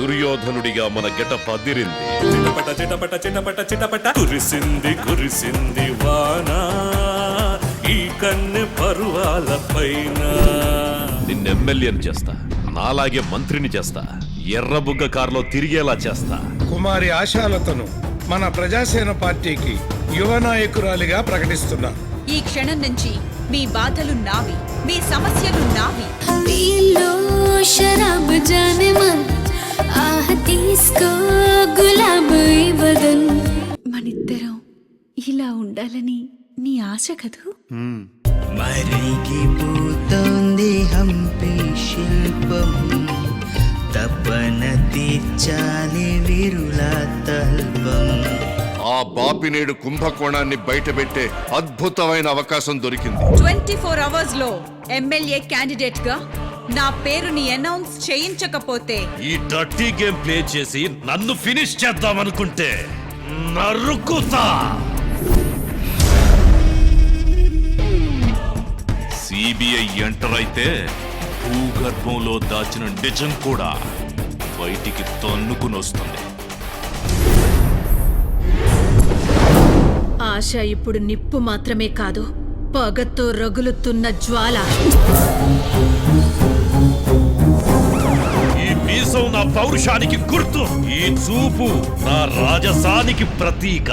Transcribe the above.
దుర్యోధనుడిగా మన గెటప్ అదిరింది. చిటపట చిటపట చిటపట చిటపట కురిసింది కురిసింది వాన ఈ కన్నె పరువాల పైన. నిన్ను ఎమ్మెల్యేని చేస్తా, నాలాగే మంత్రిని చేస్తా, ఎర్రబుగ్గ కారులో తిరిగేలా చేస్తా. కుమారి ఆశాలతను మన ప్రజాసేన పార్టీకి యువ నాయకురాలిగా ప్రకటిస్తున్నా. ఈ క్షణం నుంచి మీ బాధలు నావి, మీ సమస్యలు నావి. शराब जाने मन आह తీస్కో గులాబీ బదన్. మనిద్దరం ఇలా ఉండాలని నీ ఆశ కదూ? మరిగిపోతోంది హంపి శిల్పం, తపన తీర్చాలి విరుల తల్పం. ఆ బాపినేడు కుంభకోణాన్ని బయటపెట్టే అద్భుతమైన అవకాశం దొరికింది. 24 అవర్స్ లో ఎమ్మెల్యే క్యాండిడేట్ గా నా పేరుని అనౌన్స్ చేయించకపోతే ఈ డర్టీ గేమ్ ప్లే చేసి నన్ను ఫినిష్ చేద్దామనుకుంటే నరుకుతా. సిబిఐ ఎంటర్ అయితే భూగర్భంలో దాచిన నిజం కూడా బయటికి తన్నుకుని వస్తుంది. ఆశ ఇప్పుడు నిప్పు మాత్రమే కాదు, పగతో రగులుతున్న జ్వాల. ఈ మీసం నా పౌరుషానికి గుర్తు, ఈ చూపు నా రాజసానికి ప్రతీక.